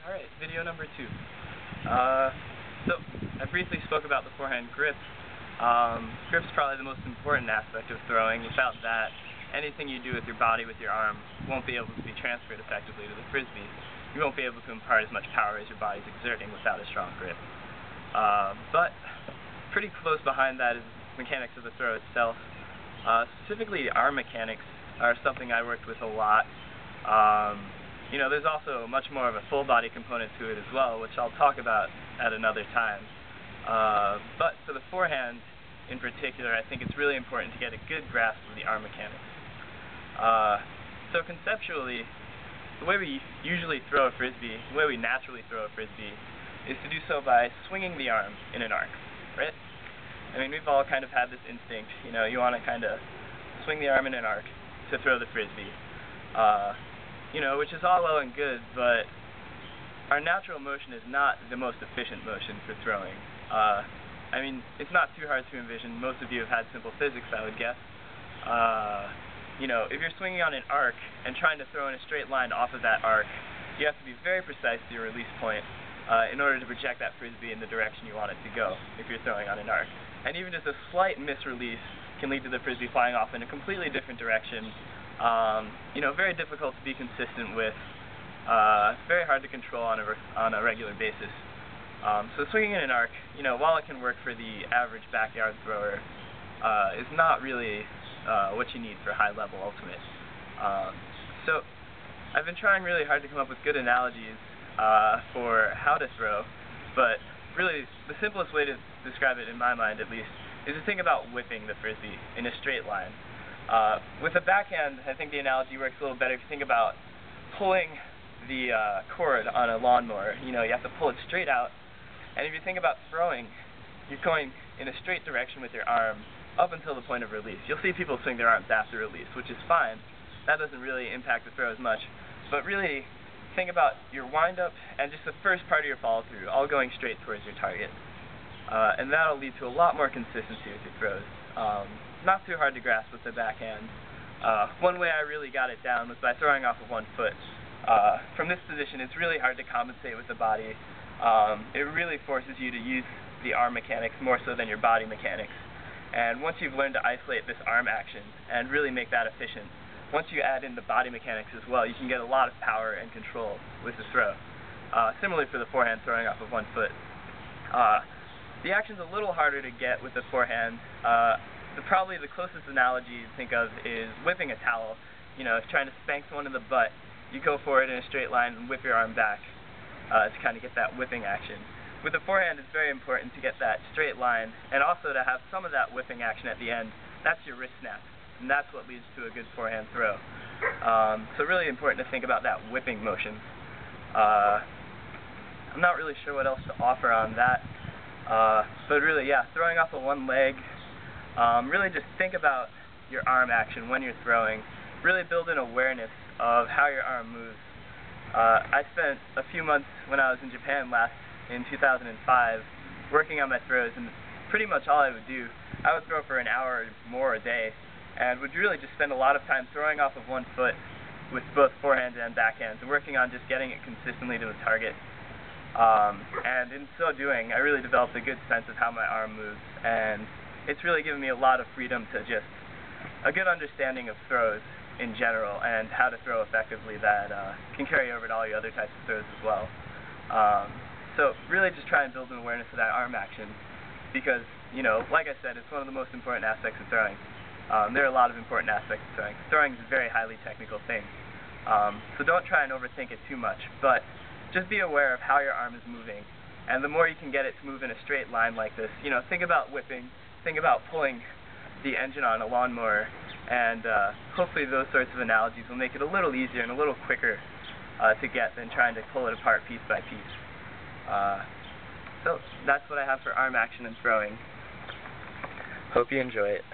Alright, video number 2. So, I briefly spoke about the forehand grip. Grip's probably the most important aspect of throwing. Without that, anything you do with your body, with your arm, won't be able to be transferred effectively to the frisbee. You won't be able to impart as much power as your body's exerting without a strong grip. But, pretty close behind that is mechanics of the throw itself. Specifically, arm mechanics are something I worked with a lot. You know, there's also much more of a full body component to it as well, which I'll talk about at another time. But for the forehand in particular, I think it's really important to get a good grasp of the arm mechanics. So conceptually, the way we usually throw a frisbee, the way we naturally throw a frisbee, is to do so by swinging the arm in an arc, right? I mean, we've all kind of had this instinct, you know, you want to kind of swing the arm in an arc to throw the frisbee. You know, which is all well and good, but our natural motion is not the most efficient motion for throwing. I mean, it's not too hard to envision. Most of you have had simple physics, I would guess. You know, if you're swinging on an arc and trying to throw in a straight line off of that arc, you have to be very precise to your release point in order to project that frisbee in the direction you want it to go if you're throwing on an arc. And even just a slight misrelease can lead to the frisbee flying off in a completely different direction. You know, very difficult to be consistent with, very hard to control on a regular basis. So swinging in an arc, you know, while it can work for the average backyard thrower, is not really what you need for high-level ultimate. So I've been trying really hard to come up with good analogies for how to throw, but really the simplest way to describe it, in my mind at least, is to think about whipping the frisbee in a straight line. With a backhand, I think the analogy works a little better if you think about pulling the cord on a lawnmower. You know, you have to pull it straight out, and if you think about throwing, you're going in a straight direction with your arm up until the point of release. You'll see people swing their arms after release, which is fine. That doesn't really impact the throw as much, but really think about your wind-up and just the first part of your follow-through, all going straight towards your target. And that'll lead to a lot more consistency with your throws. Not too hard to grasp with the backhand. One way I really got it down was by throwing off of one foot. From this position, it's really hard to compensate with the body. It really forces you to use the arm mechanics more so than your body mechanics. And once you've learned to isolate this arm action and really make that efficient, once you add in the body mechanics as well, you can get a lot of power and control with the throw. Similarly for the forehand, throwing off of one foot. The action's a little harder to get with the forehand. Probably the closest analogy you'd think of is whipping a towel. You know, if trying to spank someone in the butt, you go for it in a straight line and whip your arm back to kind of get that whipping action. With the forehand, it's very important to get that straight line and also to have some of that whipping action at the end. That's your wrist snap, and that's what leads to a good forehand throw. So really important to think about that whipping motion. I'm not really sure what else to offer on that, but really, yeah, throwing off of one leg. Really just think about your arm action when you're throwing. Really build an awareness of how your arm moves. I spent a few months when I was in Japan in 2005 working on my throws, and pretty much all I would do, I would throw for an hour or more a day, and would really just spend a lot of time throwing off of one foot with both forehand and backhand, and working on just getting it consistently to the target. And in so doing, I really developed a good sense of how my arm moves, and it's really given me a lot of freedom to just a good understanding of throws in general and how to throw effectively that can carry over to all your other types of throws as well. So really just try and build an awareness of that arm action because, you know, like I said, it's one of the most important aspects of throwing. There are a lot of important aspects of throwing. Throwing is a very highly technical thing. So don't try and overthink it too much, but just be aware of how your arm is moving. And the more you can get it to move in a straight line like this, you know, think about whipping. Think about pulling the engine on a lawnmower, and hopefully those sorts of analogies will make it a little easier and a little quicker to get than trying to pull it apart piece by piece. So that's what I have for arm action and throwing. Hope you enjoy it.